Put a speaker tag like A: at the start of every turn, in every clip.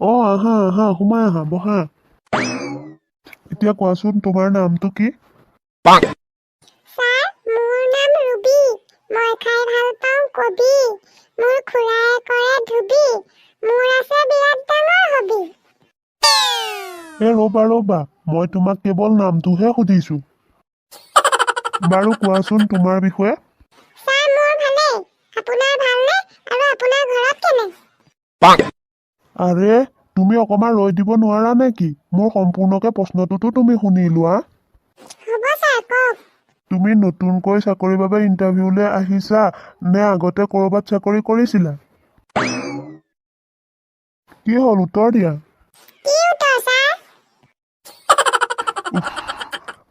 A: আহা আহা সোমাই আহা বহা। এতিয়া কোৱাচোন তোমাৰ নামটো কি?
B: ছাৰ, মোৰ নাম ৰুবি। মই খাই ভাল পাওঁ কবি। মোৰ খুৰাই কৰে ধুবি। মোৰ আছে বিৰাট ডাঙৰ হবি।
A: ৰ'বা মই তোমাক কেৱল নামটোহে সুধিছো। বাৰু কোৱাচোন তোমাৰ বিষয়ে।
B: ছাৰ, মোৰ ভালেই। আপোনাৰ ভালনে? আৰু আপোনাৰ ঘৰত কেনে?
A: আৰে তুমি অকণমান ৰৈ দিব নোৱাৰা নেকি? মোৰ সম্পূৰ্ণকে প্ৰশ্নটোতো তুমি শুনি লোৱা।
B: হ'ব ছাৰ, কওক।
A: তুমি নতুনকৈ চাকৰিৰ বাবে ইণ্টাৰভিউলৈ আহিছা নে আগতে ক'ৰবাত চাকৰি কৰিছিলা? কি হ'ল উত্তৰ দিয়া।
B: কি উত্তৰ ছাৰ?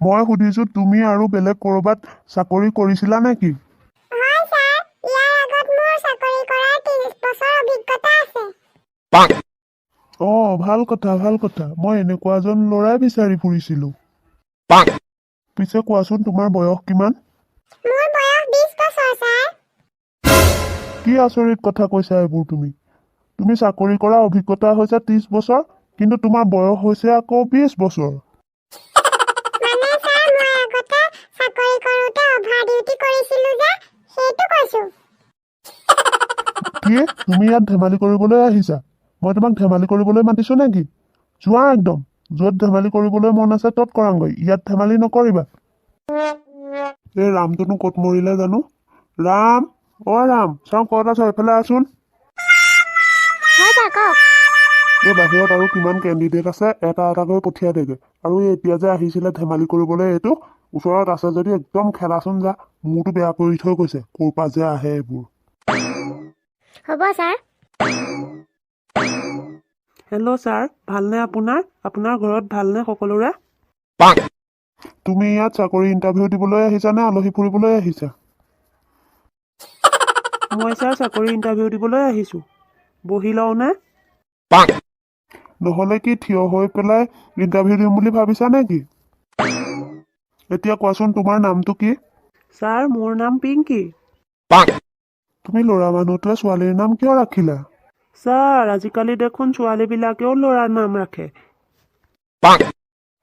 A: মই সুধিছো তুমি আৰু বেলেগ ক'ৰবাত চাকৰি কৰিছিলা নেকি?
B: হয় ছাৰ, ইয়াৰ আগত মোৰ চাকৰি কৰাৰ 30 বছৰ অভিজ্ঞতা আছে।
A: ভাল কথা। মই এনেকুৱা এজন ল'ৰাই বিচাৰি ফুৰিছিলো। পিছে কোৱাচোন তোমাৰ বয়স কিমান?
B: মোৰ বয়স 20 বছৰ ছাৰ।
A: কি আচৰিত কথা কৈছা এইবোৰ তুমি? তুমি চাকৰি কৰা অভিজ্ঞতা হৈছে 30 বছৰ, কিন্তু তোমাৰ বয়স হৈছে আকৌ 20 বছৰ।
B: মানে ছাৰ, মই আগতে চাকৰি কৰোঁতে অভাৰ ডিউটি কৰিছিলো যে, সেইটো কৈছো।
A: কি? তুমি ইয়াত ধেমালি কৰিবলৈ আহিছা? মই তোমাক ধেমালি কৰিবলৈ মাতিছো নেকি? যোৱা একদম। য'ত ধেমালি কৰিবলৈ মন আছে তত কৰাংগৈ। ইয়াত ধেমালি নকৰিবা। এই ৰামটোনো ক'ত মৰিলে জানো? ৰাম, ৰাম, চাওঁ ক'ত আছ? এইফালে আছোন।
B: হয় ছাৰ, কওক।
A: এই বাহিৰত আৰু কিমান কেণ্ডিডেট আছে, এটা এটাকৈ পঠিয়াই দেগে। আৰু এতিয়া যে আহিছিলে ধেমালি কৰিবলৈ, এইটো ওচৰত আছে যদি একদম খেলাচোন যা। মোৰতো বেয়া কৰি থৈ গৈছে ক'ৰ পৰা যে আহে এইবোৰ।
B: হ'ব ছাৰ।
A: হেল্ল' ছাৰ, ভালনে আপোনাৰ? আপোনাৰ ঘৰত ভালনে সকলোৰে? তুমি ইয়াত চাকৰি ইণ্টাৰভিউ দিবলৈ আহিছা নে আলহী ফুৰিবলৈ আহিছা? মই ছাৰ চাকৰি ইণ্টাৰভিউ দিবলৈ আহিছোঁ। বহি লওঁনে? নহ'লে কি থিয় হৈ পেলাই ইণ্টাৰভিউ দিম বুলি ভাবিছা নেকি? এতিয়া কোৱাচোন তোমাৰ নামটো কি? ছাৰ, মোৰ নাম পিংকি। তুমি ল'ৰা মানুহটোৱে ছোৱালীৰ নাম কিয় ৰাখিলা? ছাৰ, আজিকালি দেখোন ছোৱালীবিলাকেও ল'ৰাৰ নাম ৰাখে।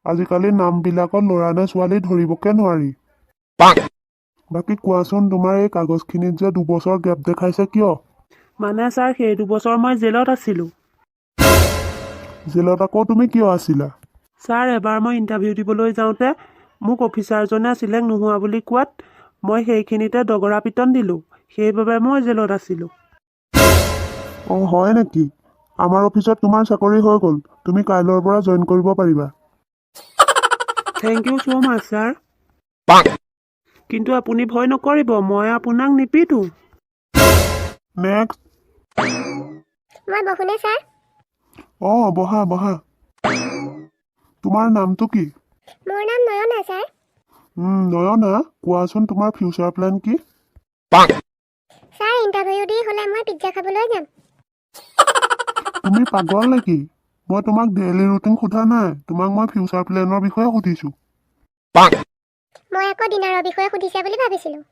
A: আজিকালি নামবিলাকত ল'ৰা নে ছোৱালী ধৰিবকে নোৱাৰি। বাকী কোৱাচোন, তোমাৰ এই কাগজখিনিত যে 2 বছৰ গেপ দেখাইছে কিয়? মানে ছাৰ, সেই 2 বছৰ মই জেলত আছিলোঁ। জেলত আকৌ তুমি কিয় আছিলা? ছাৰ, এবাৰ মই ইণ্টাৰভিউ দিবলৈ যাওঁতে মোক অফিচাৰজনে চিলেক্ট নোহোৱা বুলি কোৱাত মই সেইখিনিতে দগৰা পিটন দিলোঁ। সেইবাবে মই জেলত আছিলোঁ। হয় নেকি? আমাৰ অফিচত তোমাৰ চাকৰি হৈ গ'ল। তুমি কাইলৈৰ পৰা জইন কৰিব পাৰিবা। Thank you so' much sir. কিন্তু আপুনি ভয় নকৰিব, মই আপোনাক নিপিটো। নেক্সট।
B: মই বহোনে ছাৰ?
A: বহা বহা। তোমাৰ নামটো কি?
B: মোৰ নাম নয়না ছাৰ।
A: নয়না, কোৱাচোন তোমাৰ ফিউচাৰ প্লেন কি?
B: ছাৰ, ইণ্টাৰভিউ দি হ'লে মই পিজ্জা খাবলৈ যাম।
A: তুমি পাগল নেকি? মই তোমাক ডেইলি ৰুটিন সোধা নাই, তোমাক মই ফিউচাৰ প্লেনৰ বিষয়ে সুধিছোঁ।
B: মই আকৌ ডিনাৰৰ বিষয়ে সুধিছে বুলি ভাবিছিলোঁ।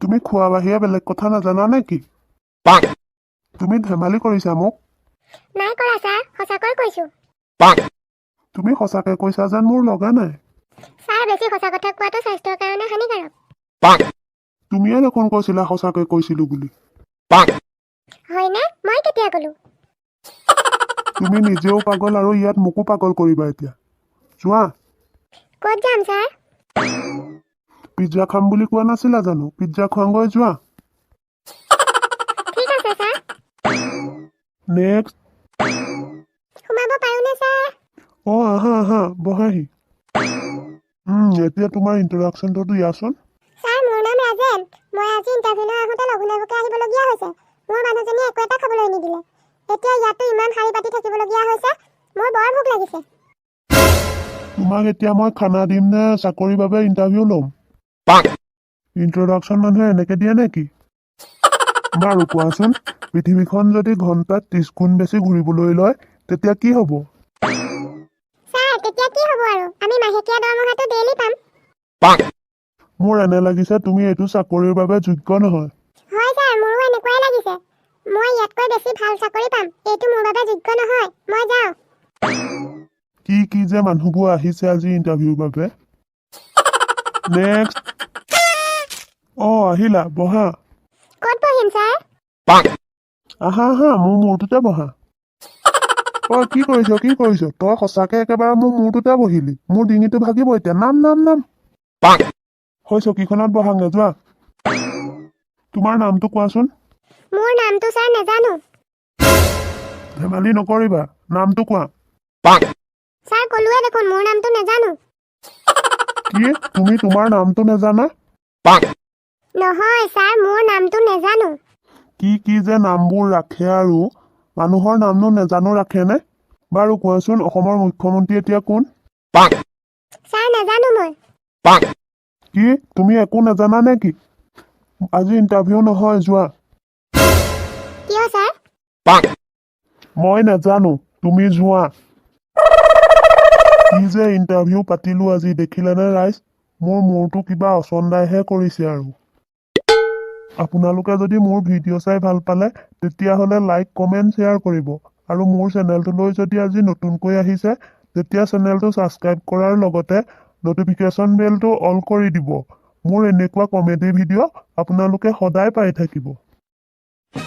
A: তুমি খোৱা বাহিৰে বেলেগ কথা নাজানা নেকি? তুমি ধেমালি কৰিছা মোক?
B: নাই কৰা ছাৰ, সঁচাকৈ কৈছোঁ।
A: তুমি সঁচাকৈ কৈছা যেন মোৰ লগা নাই।
B: ছাৰ, বেছি সঁচা কথা কোৱাটো স্বাস্থ্যৰ কাৰণে হানিকাৰক।
A: তুমিয়ে দেখোন কৈছিলা সঁচাকৈ কৈছিলোঁ বুলি।
B: হয়নে? মই কেতিয়া ক'লো?
A: তুমি নিজেও পাগল আৰু ইয়াত মোকো পাগল কৰিবা এতিয়া। যোৱা।
B: ক'ত যাম ছাৰ?
A: পিজ্জা খাম বুলি কোৱা নাছিলা জানো? পিজ্জা খোৱাংগৈ, যোৱা।
B: ঠিক আছে ছাৰ।
A: নেক্সট।
B: সোমাব পাৰোঁনে ছাৰ?
A: আহা বহাহি। এতিয়া তোমাৰ ইন্ট্ৰডাকশ্যনটো দিয়াচোন।
B: ছাৰ, মোৰ নাম ৰাজেন। মই আজি ইণ্টাৰভিউলৈ আহোঁতে লঘোণভোকে আহিবলগীয়া হৈছে। মোৰ মানুহজনীয়ে একো এটা খাবলৈ নিদিলে। এতিয়া ইয়াতো ইমান শাৰী পাতি থাকিবলগীয়া হৈছে। মোৰ বৰ ভোক লাগিছে।
A: তোমাক এতিয়া মই খানা দিম নে চাকৰিৰ বাবে ইণ্টাৰভিউ ল'ম? ইন্ট্ৰডাকশ্যন মানুহে এনেকে দিয়ে নেকি? বাৰু কোৱাচোন, পৃথিৱীখন যদি ঘণ্টাত 30 গুণ বেছি ঘূৰিবলৈ লয়, তেতিয়া কি হ'ব?
B: ছাৰ, তেতিয়া কি হ'ব আৰু? আমি মাহেকীয়া দৰমহাটো ডেইলি পাম।
A: মোৰ এনে লাগিছে তুমি এইটো চাকৰিৰ বাবে যোগ্য নহয়।
B: হয় ছাৰ, মোৰো এনেকুৱাই লাগিছে। মই ইয়াতকৈ বেছি ভাল চাকৰি পাম। এইটো মোৰ বাবে যোগ্য নহয়। মই যাওঁ।
A: কি যে মানুহবোৰ আহিছে আজি ইণ্টাৰভিউৰ বাবে নেক্সট আহিলা বহা
B: ক'ত বহিম ছাৰ
A: আহা মোৰ মূৰটোতে বহা কি কৰিছ তই সঁচাকে একেবাৰে মোৰ মূৰটোতে বহিলি মোৰ ডিঙিটো ভাগিব এতিয়া নাম হৈ চকীখনত বহাংগে যোৱা তোমাৰ নামটো কোৱাচোন
B: মোৰ নামটো ছাৰ নেজানো
A: ধেমালি নকৰিবা নামটো কোৱা
B: ছাৰ ক'লোৱে দেখোন মোৰ নামটো নেজানো
A: কি তুমি তোমাৰ নামটো নেজানা
B: নহয় ছাৰ মোৰ নামটো নেজানো
A: কি যে নামবোৰ ৰাখে আৰু মানুহৰ নামনো নেজানো ৰাখেনে বাৰু কোৱাচোন অসমৰ মুখ্যমন্ত্ৰী এতিয়া কোন
B: ছাৰ নেজানো মই
A: কি তুমি একো নেজানা নেকি আজি ইণ্টাৰভিউ নহয় যোৱা
B: কিয় ছাৰ
A: মই নেজানো তুমি যোৱা কি যে ইণ্টাৰভিউ পাতিলো আজি দেখিলেনে ৰাইজ মোৰ মূৰটো কিবা অচন্দাইহে কৰিছে আৰু আপোনালোকে যদি মোৰ ভিডিঅ' চাই ভাল পালে তেতিয়াহ'লে লাইক কমেণ্ট শ্বেয়াৰ কৰিব আৰু মোৰ চেনেলটোলৈ যদি আজি নতুনকৈ আহিছে তেতিয়া চেনেলটো ছাবস্ক্ৰাইব কৰাৰ লগতে নটিফিকেশ্যন বেলটো অল কৰি দিব মোৰ এনেকুৱা কমেডি ভিডিঅ' আপোনালোকে সদায় পাই থাকিব